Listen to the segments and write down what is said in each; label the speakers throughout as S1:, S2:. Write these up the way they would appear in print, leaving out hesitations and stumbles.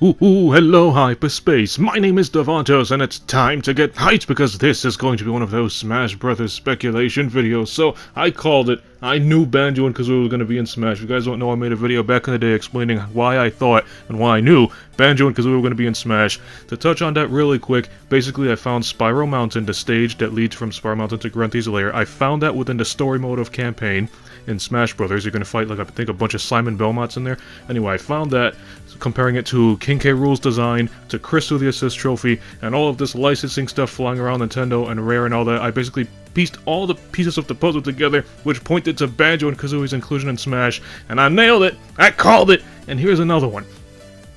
S1: Ooh, hello hyperspace, my name is Davontos and it's time to get hyped because this is going to be one of those Smash Brothers speculation videos. So I called it. I knew Banjo and Kazooie were going to be in Smash. If you guys don't know, I made a video back in the day explaining why I thought and why I knew Banjo and Kazooie were going to be in Smash. To touch on that really quick, basically I found Spiral Mountain, the stage that leads from Spiral Mountain to Grunty's lair. I found that within the story mode of campaign in Smash Brothers. You're going to fight, like, I think, a bunch of Simon Belmonts in there. Anyway, I found that, comparing it to King K. Rool's design, to Crystal the Assist Trophy, and all of this licensing stuff flying around Nintendo and Rare and all that, I basically pieced all the pieces of the puzzle together, which pointed to Banjo and Kazooie's inclusion in Smash, and I nailed it! I called it! And here's another one.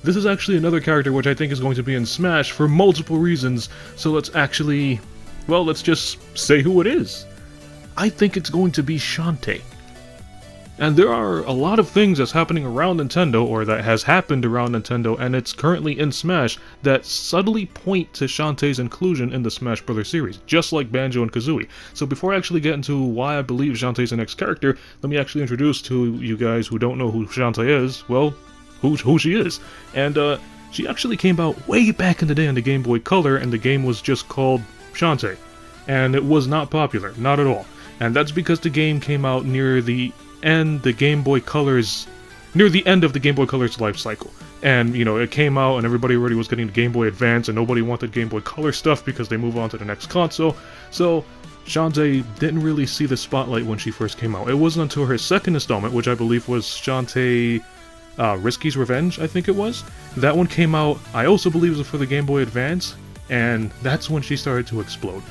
S1: This is actually another character which I think is going to be in Smash for multiple reasons, so let's actually, well, let's just say who it is. I think it's going to be Shantae. And there are a lot of things that's happening around Nintendo, or that has happened around Nintendo, and it's currently in Smash, that subtly point to Shantae's inclusion in the Smash Bros. Series, just like Banjo and Kazooie. So before I actually get into why I believe Shantae's the next character, let me actually introduce to you guys who don't know who Shantae is, well, who she is. And she actually came out way back in the day on the Game Boy Color, and the game was just called Shantae. And it was not popular, not at all. And that's because the game came out near the end of the Game Boy Color's life cycle. And, you know, it came out and everybody already was getting the Game Boy Advance and nobody wanted Game Boy Color stuff because they move on to the next console. So Shantae didn't really see the spotlight when she first came out. It wasn't until her second installment, which I believe was Shantae Risky's Revenge, I think it was. That one came out, I also believe it was for the Game Boy Advance, and that's when she started to explode.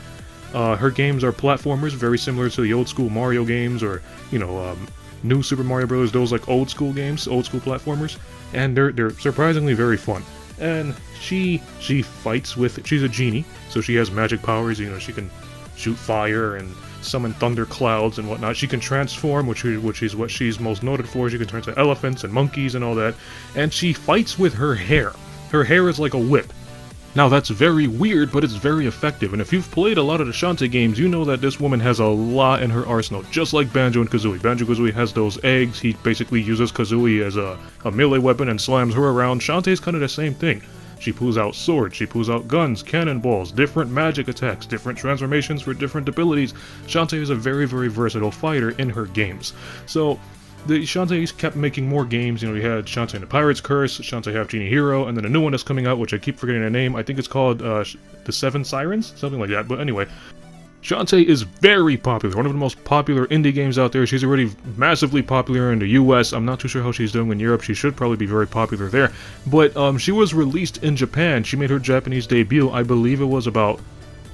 S1: Her games are platformers, very similar to the old school Mario games, or, you know, new Super Mario Bros., those like old school games, old school platformers, and they're surprisingly very fun. And she fights with, she's a genie, so she has magic powers, you know, she can shoot fire and summon thunder clouds and whatnot. She can transform, which is what she's most noted for. She can turn to elephants and monkeys and all that, and she fights with her hair. Her hair is like a whip. Now that's very weird, but it's very effective, and if you've played a lot of the Shantae games, you know that this woman has a lot in her arsenal, just like Banjo and Kazooie. Banjo-Kazooie has those eggs, he basically uses Kazooie as a melee weapon and slams her around. Shantae's kind of the same thing. She pulls out swords, she pulls out guns, cannonballs, different magic attacks, different transformations for different abilities. Shantae is a very, very versatile fighter in her games. So Shantae kept making more games. You know, we had Shantae and the Pirate's Curse, Shantae Half Genie Hero, and then a new one that's coming out, which I keep forgetting the name. I think it's called The Seven Sirens? Something like that. But anyway, Shantae is very popular. One of the most popular indie games out there. She's already massively popular in the US. I'm not too sure how she's doing in Europe. She should probably be very popular there. But she was released in Japan. She made her Japanese debut, I believe it was about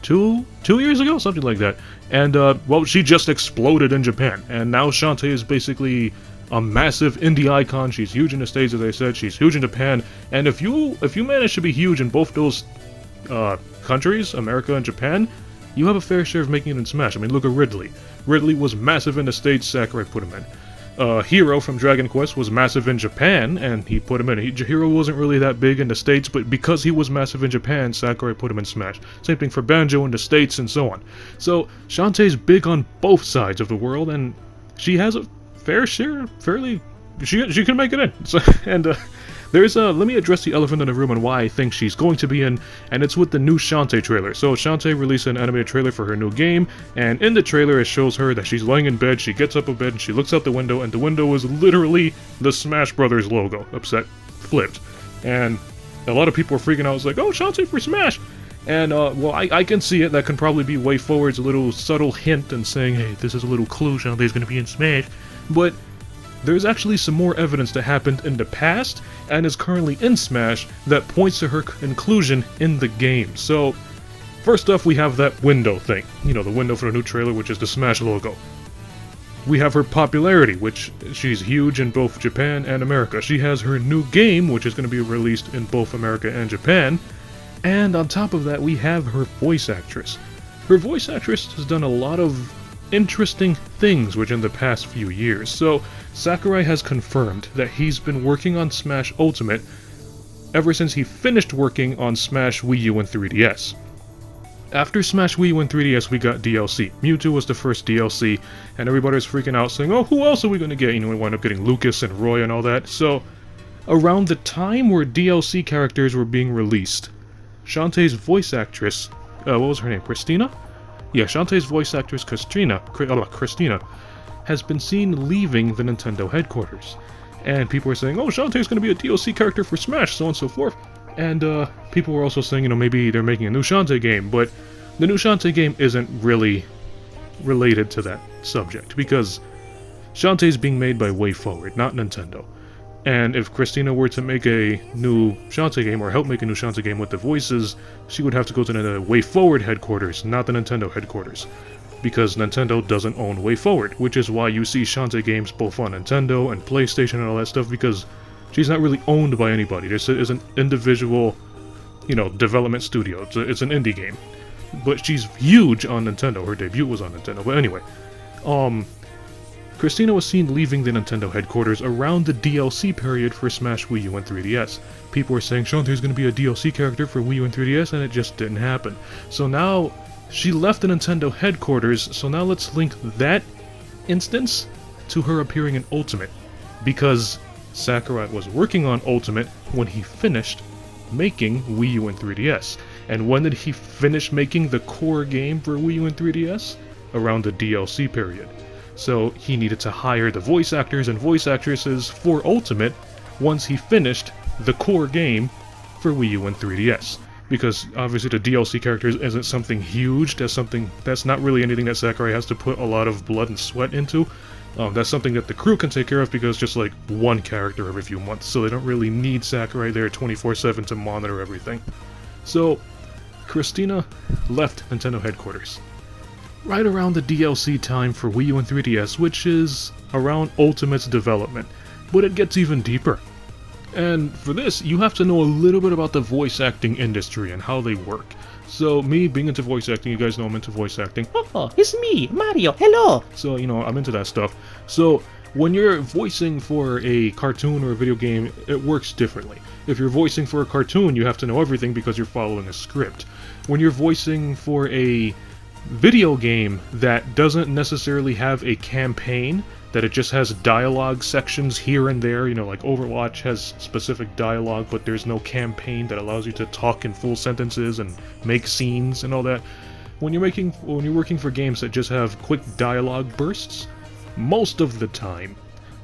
S1: two years ago, something like that. And well, she just exploded in Japan, and now Shantae is basically a massive indie icon. She's huge in the States, as I said, she's huge in Japan, and if you manage to be huge in both those countries, America and Japan, you have a fair share of making it in Smash. I mean, look at Ridley. Ridley was massive in the States, Sakurai put him in. Hero from Dragon Quest was massive in Japan, and he put him in. Hero wasn't really that big in the States, but because he was massive in Japan, Sakurai put him in Smash. Same thing for Banjo in the States, and so on. So, Shantae's big on both sides of the world, and she has a fair share, she can make it in. So, and let me address the elephant in the room and why I think she's going to be in, and it's with the new Shantae trailer. So Shantae released an animated trailer for her new game, and in the trailer it shows her that she's laying in bed, she gets up a bed, and she looks out the window, and the window is literally the Smash Brothers logo, flipped. And a lot of people are freaking out, it's like, oh, Shantae for Smash! And, well, I can see it. That can probably be way forward's a little subtle hint and saying, hey, this is a little clue, Shantae's gonna be in Smash. But there's actually some more evidence that happened in the past and is currently in Smash that points to her inclusion in the game. So, first off, we have that window thing. You know, the window for the new trailer, which is the Smash logo. We have her popularity, which she's huge in both Japan and America. She has her new game, which is going to be released in both America and Japan. And on top of that, we have her voice actress. Her voice actress has done a lot of interesting things within the past few years. So, Sakurai has confirmed that he's been working on Smash Ultimate ever since he finished working on Smash Wii U and 3DS. After Smash Wii U and 3DS, we got DLC. Mewtwo was the first DLC, and everybody was freaking out saying, oh, who else are we going to get? You know, we wound up getting Lucas and Roy and all that. So, Around the time where DLC characters were being released, Shantae's voice actress, what was her name, Christina? Yeah, Shantae's voice actress, Christina, has been seen leaving the Nintendo headquarters. And people were saying, oh, Shantae's going to be a DLC character for Smash, so on and so forth. And people were also saying, maybe they're making a new Shantae game, but the new Shantae game isn't really related to that subject, because Shantae's being made by WayForward, not Nintendo. And if Christina were to make a new Shantae game, or help make a new Shantae game with the voices, she would have to go to the WayForward headquarters, not the Nintendo headquarters. Because Nintendo doesn't own WayForward, which is why you see Shantae games both on Nintendo and PlayStation and all that stuff, because she's not really owned by anybody. This is an individual, development studio. It's an indie game. But she's huge on Nintendo. Her debut was on Nintendo. But anyway, Christina was seen leaving the Nintendo headquarters around the DLC period for Smash Wii U and 3DS. People were saying Shantae's going to be a DLC character for Wii U and 3DS, and it just didn't happen. So now, she left the Nintendo headquarters, so now let's link that instance to her appearing in Ultimate. Because Sakurai was working on Ultimate when he finished making Wii U and 3DS. And when did he finish making the core game for Wii U and 3DS? Around the DLC period. So he needed to hire the voice actors and voice actresses for Ultimate once he finished the core game for Wii U and 3DS. Because obviously the DLC characters isn't something huge, that's not really anything that Sakurai has to put a lot of blood and sweat into. That's something that the crew can take care of, because just like one character every few months, so they don't really need Sakurai there 24/7 to monitor everything. So, Christina left Nintendo headquarters right around the DLC time for Wii U and 3DS, which is around Ultimate's development, but it gets even deeper. And for this, you have to know a little bit about the voice acting industry and how they work. So, me being into voice acting, you guys know I'm into voice acting.
S2: Oh, it's me, Mario, hello!
S1: So, I'm into that stuff. So, when you're voicing for a cartoon or a video game, it works differently. If you're voicing for a cartoon, you have to know everything because you're following a script. When you're voicing for a video game that doesn't necessarily have a campaign, that it just has dialogue sections here and there, like Overwatch has specific dialogue, but there's no campaign that allows you to talk in full sentences and make scenes and all that. When you're working for games that just have quick dialogue bursts, most of the time,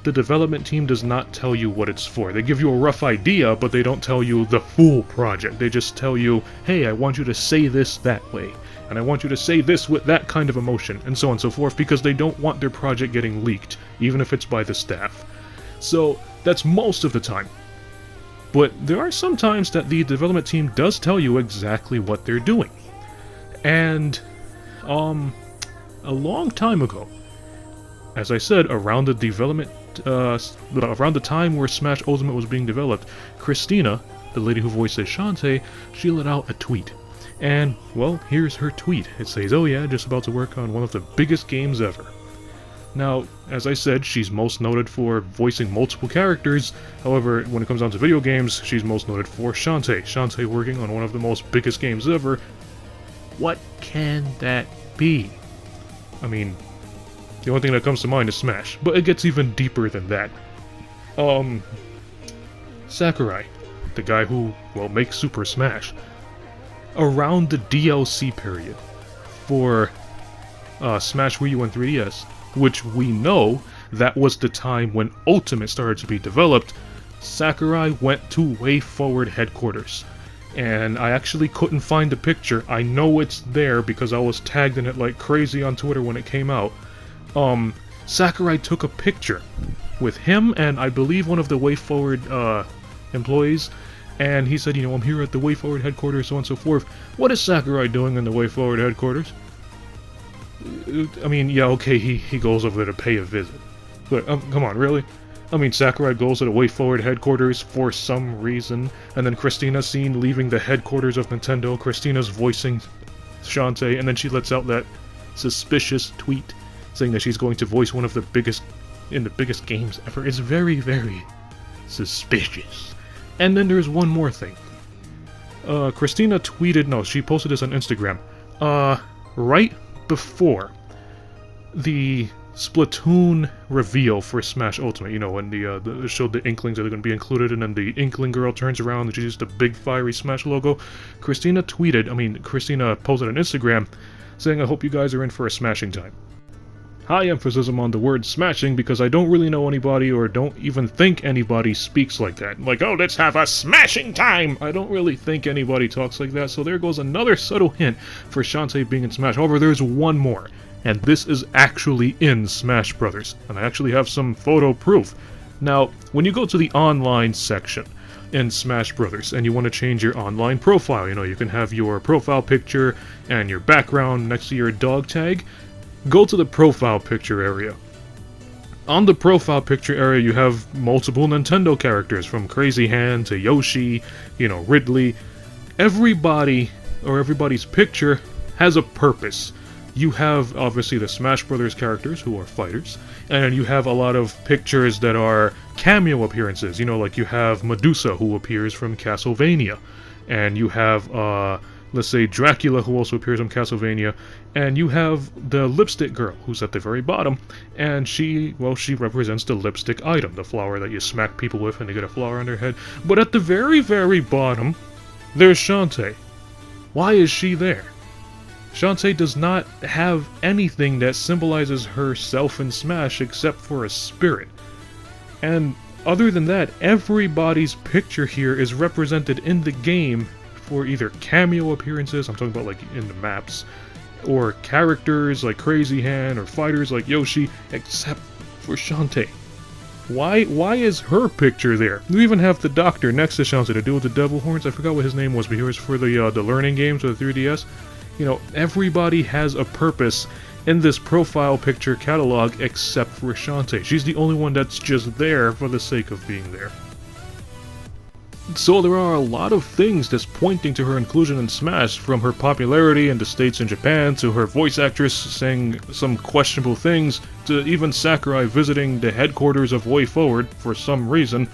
S1: the development team does not tell you what it's for. They give you a rough idea, but they don't tell you the full project. They just tell you, hey, I want you to say this that way, and I want you to say this with that kind of emotion, and so on and so forth, because they don't want their project getting leaked, even if it's by the staff. So, that's most of the time. But there are some times that the development team does tell you exactly what they're doing. And, a long time ago, as I said, around the time where Smash Ultimate was being developed, Christina, the lady who voices Shantae, she let out a tweet. And, well, here's her tweet. It says, oh yeah, just about to work on one of the biggest games ever. Now, as I said, she's most noted for voicing multiple characters. However, when it comes down to video games, she's most noted for Shantae. Shantae working on one of the most biggest games ever. What can that be? I mean, the only thing that comes to mind is Smash, but it gets even deeper than that. Sakurai, the guy who, well, makes Super Smash, around the DLC period for Smash Wii U and 3DS, which we know that was the time when Ultimate started to be developed, Sakurai went to WayForward headquarters. And I actually couldn't find the picture. I know it's there because I was tagged in it like crazy on Twitter when it came out. Sakurai took a picture with him and I believe one of the WayForward employees, and he said, I'm here at the WayForward headquarters, so on and so forth. What is Sakurai doing in the WayForward headquarters? I mean, yeah, okay, he goes over there to pay a visit. But, come on, really? I mean, Sakurai goes to the WayForward headquarters for some reason, and then Christina's seen leaving the headquarters of Nintendo. Christina's voicing Shantae, and then she lets out that suspicious tweet saying that she's going to voice one of the biggest games ever. It's very, very suspicious. And then there's one more thing. Christina she posted this on Instagram, right before the Splatoon reveal for Smash Ultimate. You know, when it showed the Inklings that are going to be included, and then the Inkling girl turns around and she's just a big fiery Smash logo. Christina posted on Instagram saying, "I hope you guys are in for a smashing time." High emphasis on the word smashing because I don't really know anybody, or don't even think anybody speaks like that. Like, oh, let's have a smashing time! I don't really think anybody talks like that, so there goes another subtle hint for Shantae being in Smash. However, there's one more, and this is actually in Smash Brothers, and I actually have some photo proof. Now, when you go to the online section in Smash Brothers and you want to change your online profile, you know, you can have your profile picture and your background next to your dog tag. Go to the profile picture area. On the profile picture area, you have multiple Nintendo characters, from Crazy Hand to Yoshi, you know, Ridley. Everybody, or everybody's picture, has a purpose. You have, obviously, the Smash Brothers characters, who are fighters, and you have a lot of pictures that are cameo appearances. You know, like you have Medusa, who appears from Castlevania, and you have, let's say, Dracula, who also appears on Castlevania, and you have the lipstick girl, who's at the very bottom, and she represents the lipstick item, the flower that you smack people with and they get a flower on their head. But at the very, very bottom, there's Shantae. Why is she there? Shantae does not have anything that symbolizes herself in Smash except for a spirit. And other than that, everybody's picture here is represented in the game for either cameo appearances, I'm talking about like in the maps, or characters like Crazy Hand, or fighters like Yoshi, except for Shantae. Why is her picture there? You even have the doctor next to Shantae to deal with the devil horns. I forgot what his name was, but he was for the learning games for the 3DS. You know, everybody has a purpose in this profile picture catalog except for Shantae. She's the only one that's just there for the sake of being there. So there are a lot of things that's pointing to her inclusion in Smash, from her popularity in the States and Japan, to her voice actress saying some questionable things, to even Sakurai visiting the headquarters of WayForward for some reason,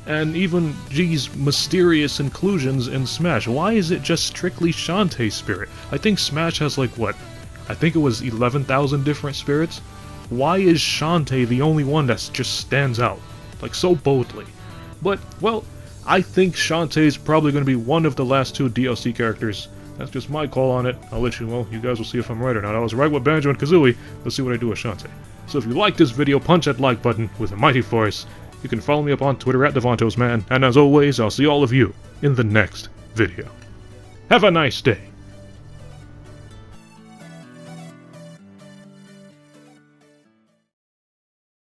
S1: and even G's mysterious inclusions in Smash. Why is it just strictly Shantae's spirit? I think Smash has like, what? I think it was 11,000 different spirits? Why is Shantae the only one that just stands out, like so boldly? But, well, I think Shantae's probably going to be one of the last two DLC characters. That's just my call on it. I'll let you know. You guys will see if I'm right or not. I was right with Banjo and Kazooie. Let's see what I do with Shantae. So if you like this video, punch that like button with a mighty force. You can follow me up on Twitter at Davontos Man. And as always, I'll see all of you in the next video. Have a nice day.